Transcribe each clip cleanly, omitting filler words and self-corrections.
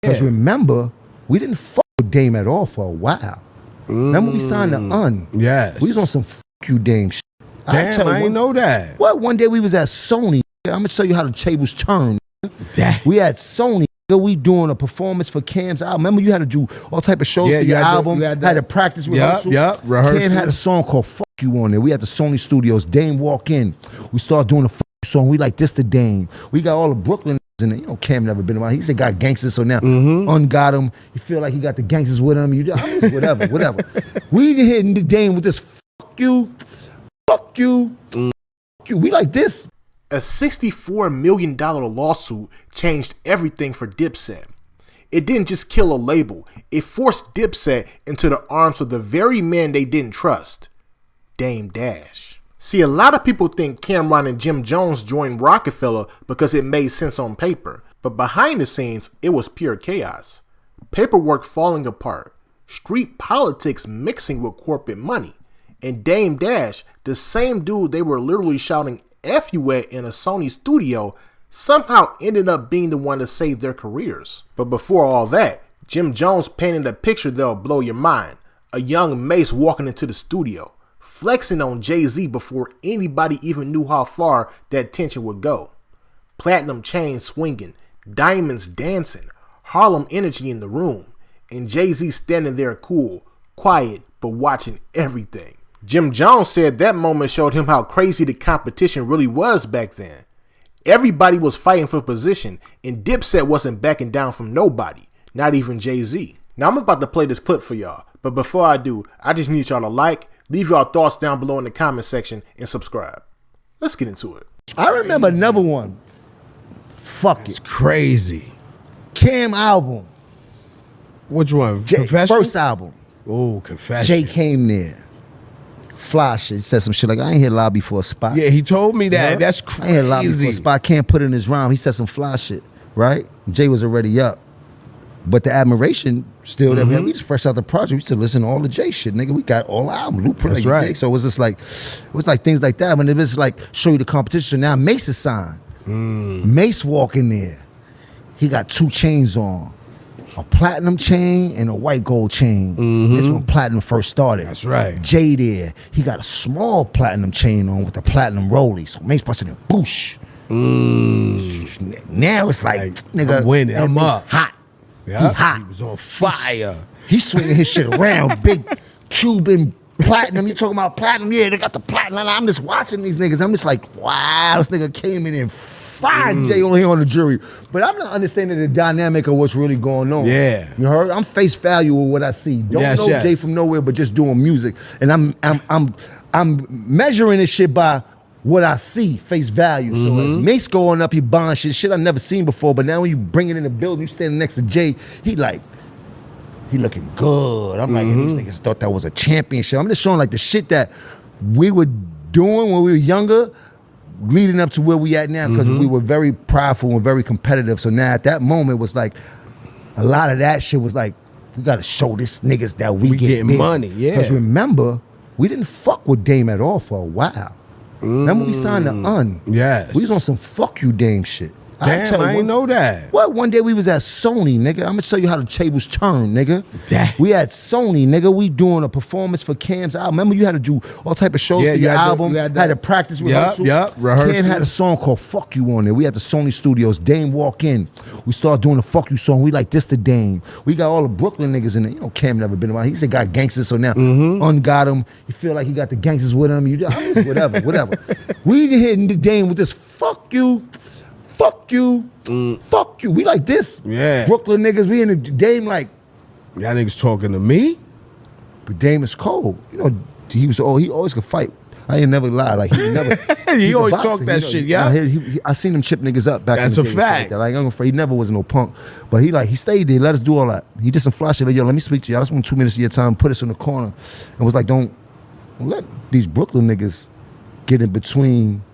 Because remember, we didn't fuck with Dame at all for a while. Remember we signed the Yes. We was on some fuck you Dame shit. Damn, I didn't know that. Well, one day we was at Sony. I'm gonna show you how the tables turn. We at Sony. We doing a performance for Cam's album. Remember you had to do all type of shows for your album. Had to practice rehearsal. Rehearsal. Cam had a song called Fuck You on there. We at the Sony studios. Dame walk in. We start doing a fuck you song. We like this to Dame. We got all the Brooklyn in it. You know Cam never been around. He said got gangsters, so now ungot him. You feel like he got the gangsters with him. Whatever. We hitting the Dame with this fuck you. Fuck you. Fuck you. We like this. A $64 million lawsuit changed everything for Dipset. It didn't just kill a label, it forced Dipset into the arms of the very man they didn't trust, Dame Dash. See, a lot of people think Cameron and Jim Jones joined Roc-A-Fella because it made sense on paper, but behind the scenes, it was pure chaos. Paperwork falling apart, street politics mixing with corporate money, and Dame Dash, the same dude they were literally shouting F you at in a Sony studio, somehow ended up being the one to save their careers. But before all that, Jim Jones painted a picture that'll blow your mind. A young Mace walking into the studio, flexing on Jay-Z before anybody even knew how far that tension would go. Platinum chain swinging, diamonds dancing, Harlem energy in the room, and Jay-Z standing there cool, quiet, but watching everything. Jim Jones said that moment showed him how crazy the competition really was back then. Everybody was fighting for position, and Dipset wasn't backing down from nobody, not even Jay-Z. Now I'm about to play this clip for y'all, but before I do, I just need y'all to like, leave y'all thoughts down below in the comment section, and subscribe. Let's get into it. I remember another one. Fuck it. It's crazy. Cam album. Which one? First album. Oh, Confession. Jay came there. Fly shit. He said some shit like, I ain't here lobby for a spot. Yeah, he told me that. That's crazy. I ain't here lobby for a spot. Can't put in his rhyme. He said some fly shit, right? Jay was already up. But the admiration still there. Man, we just fresh out the project. We used to listen to all the Jay shit, nigga. We got all the album. Blueprint. That's right. So it was just like, things like that. When it was like, show you the competition. So now Mace is signed. Mace walking there. He got 2 chains on. A platinum chain and a white gold chain. This when platinum first started. That's right. Jay there, he got a small platinum chain on with the platinum rollie. So Mace busting it, boosh. Now it's like nigga, I'm winning. I'm up. Hot. Yeah. He hot. He was on fire. He's swinging his shit around. Big Cuban platinum. You talking about platinum? Yeah, they got the platinum. I'm just watching these niggas. I'm just like, wow, this nigga came in and fired Jay on here on the jury. But I'm not understanding the dynamic of what's really going on. Yeah. You heard? I'm face value of what I see. Don't know Jay from nowhere, but just doing music. And I'm measuring this shit by what I see, face value. So as Mace going up, he buying shit I never seen before. But now when you bring it in the building, you standing next to Jay, he looking good. I'm like, and these niggas thought that was a championship. I'm just showing like the shit that we were doing when we were younger, leading up to where we at now, because we were very prideful and very competitive. So now at that moment it was like a lot of that shit was like, we gotta show this niggas that we get money. Yeah. Because remember, we didn't fuck with Dame at all for a while. Remember we signed the Yes. We was on some fuck you Dame shit. Damn, I didn't know that. What? One day we was at Sony, nigga. I'm gonna show you how the tables turn, nigga. We at Sony, nigga. We doing a performance for Cam's album. Remember you had to do all type of shows for your album. Had to practice rehearsal. Rehearsal. Cam had a song called Fuck You on there. We at the Sony studios. Dame walk in. We start doing a Fuck You song. We like this to Dame. We got all the Brooklyn niggas in it. You know Cam never been around. He said got gangsters, so now ungot him. You feel like he got the gangsters with him. Whatever. We hitting the Dame with this fuck you. Fuck you. Fuck you. We like this. Yeah. Brooklyn niggas, we in the Dame like. Y'all niggas talking to me? But Dame is cold. You know, he always could fight. I ain't never lied. Like he never. He always talked that shit, yeah. I seen him chip niggas up back in the day. That's a fact. Like I'm afraid he never was no punk. But he stayed there, let us do all that. He did some fly shit like, yo, let me speak to y'all. I just want 2 minutes of your time, put us in the corner. And was like, don't let these Brooklyn niggas get in between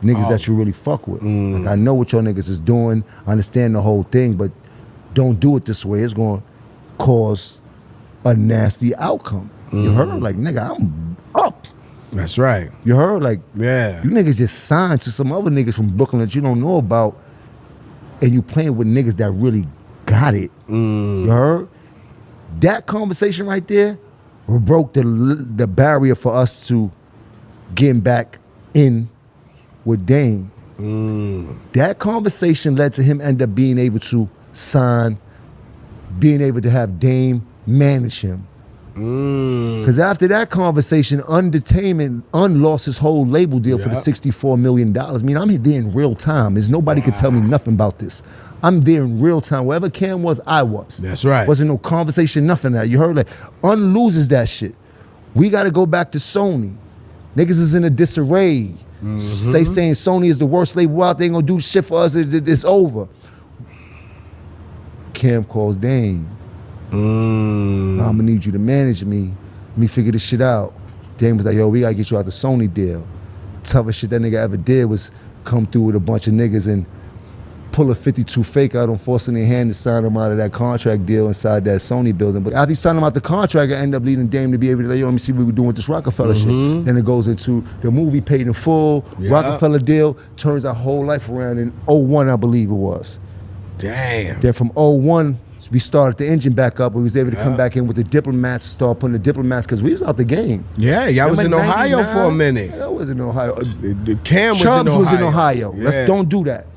niggas that you really fuck with. Like, I know what your niggas is doing. I understand the whole thing, but don't do it this way. It's going to cause a nasty outcome. You heard? Like, nigga, I'm up. That's right. You heard? Like, yeah. You niggas just signed to some other niggas from Brooklyn that you don't know about, and you playing with niggas that really got it. You heard? That conversation right there broke the barrier for us to getting back in with Dame. That conversation led to him end up being able to sign, being able to have Dame manage him. Because after that conversation, Untainment lost his whole label deal for the $64 million. I mean, I'm there in real time. There's nobody could tell me nothing about this. I'm there in real time. Wherever Cam was, I was. That's right. Wasn't no conversation, nothing that. You heard? Like, loses that shit. We got to go back to Sony. Niggas is in a disarray. They saying Sony is the worst label out. They ain't gonna do shit for us. It's over. Cam calls Dame. I'm gonna need you to manage me. Let me figure this shit out. Dame was like, yo, we gotta get you out the Sony deal. Toughest shit that nigga ever did was come through with a bunch of niggas and pull a 52 fake out on forcing their hand to sign him out of that contract deal inside that Sony building. But after he signed him out the contract, I ended up leading Dame to be able to like, yo, let me see what we're doing with this Roc-A-Fella shit. Then it goes into the movie paid in full, Roc-A-Fella deal, turns our whole life around in 01, I believe it was. Damn. Then from 01, we started the engine back up. We was able to come back in with the Diplomats, start putting the Diplomats, because we was out the game. Yeah, y'all was in Ohio for a minute. I was in Ohio. The Cam was Chubbs in Ohio. was in Ohio. Yeah. Let's don't do that.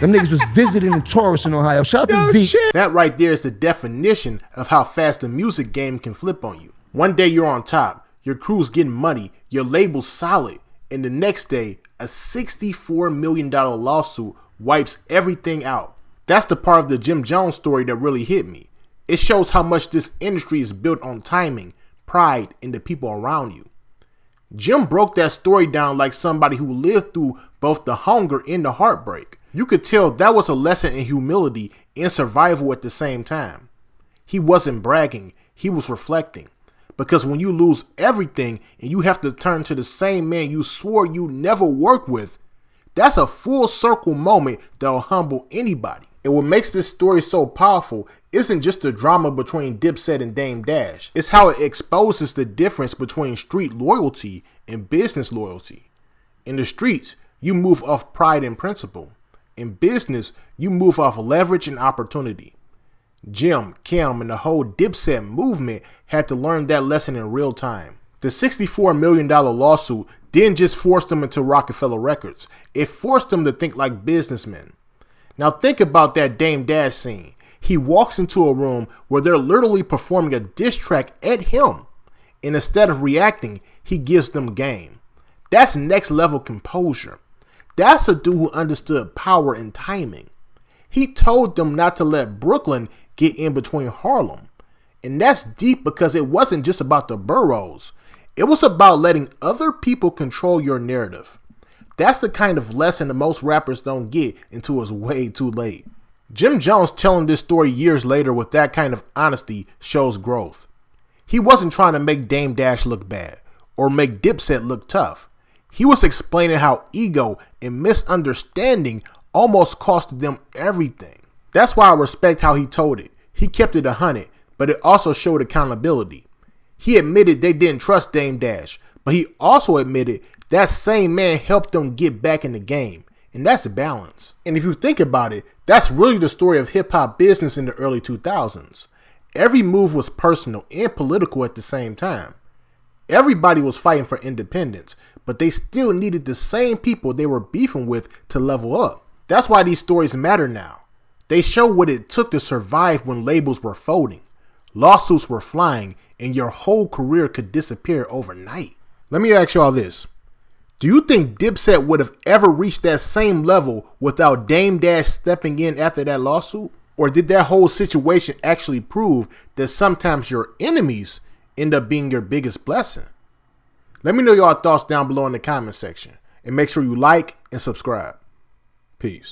Them niggas was visiting and tourists in Ohio. Shout out to Zeke. Shit. That right there is the definition of how fast the music game can flip on you. One day you're on top, your crew's getting money, your label's solid, and the next day, a $64 million lawsuit wipes everything out. That's the part of the Jim Jones story that really hit me. It shows how much this industry is built on timing, pride, and the people around you. Jim broke that story down like somebody who lived through both the hunger and the heartbreak. You could tell that was a lesson in humility and survival at the same time. He wasn't bragging, he was reflecting. Because when you lose everything and you have to turn to the same man you swore you'd never work with, that's a full circle moment that'll humble anybody. And what makes this story so powerful isn't just the drama between Dipset and Dame Dash. It's how it exposes the difference between street loyalty and business loyalty. In the streets, you move off pride and principle. In business, you move off leverage and opportunity. Jim, Cam, and the whole Dipset movement had to learn that lesson in real time. The $64 million lawsuit didn't just force them into Roc-A-Fella Records. It forced them to think like businessmen. Now think about that Dame Dash scene. He walks into a room where they're literally performing a diss track at him. And instead of reacting, he gives them game. That's next level composure. That's a dude who understood power and timing. He told them not to let Brooklyn get in between Harlem. And that's deep because it wasn't just about the boroughs. It was about letting other people control your narrative. That's the kind of lesson that most rappers don't get until it's way too late. Jim Jones telling this story years later with that kind of honesty shows growth. He wasn't trying to make Dame Dash look bad or make Dipset look tough. He was explaining how ego and misunderstanding almost costed them everything. That's why I respect how he told it. He kept it 100, but it also showed accountability. He admitted they didn't trust Dame Dash, but he also admitted that same man helped them get back in the game. And that's balance. And if you think about it, that's really the story of hip-hop business in the early 2000s. Every move was personal and political at the same time. Everybody was fighting for independence, but they still needed the same people they were beefing with to level up. That's why these stories matter now. They show what it took to survive when labels were folding, lawsuits were flying, and your whole career could disappear overnight. Let me ask y'all this. Do you think Dipset would have ever reached that same level without Dame Dash stepping in after that lawsuit? Or did that whole situation actually prove that sometimes your enemies end up being your biggest blessing? Let me know your thoughts down below in the comment section. And make sure you like and subscribe. Peace.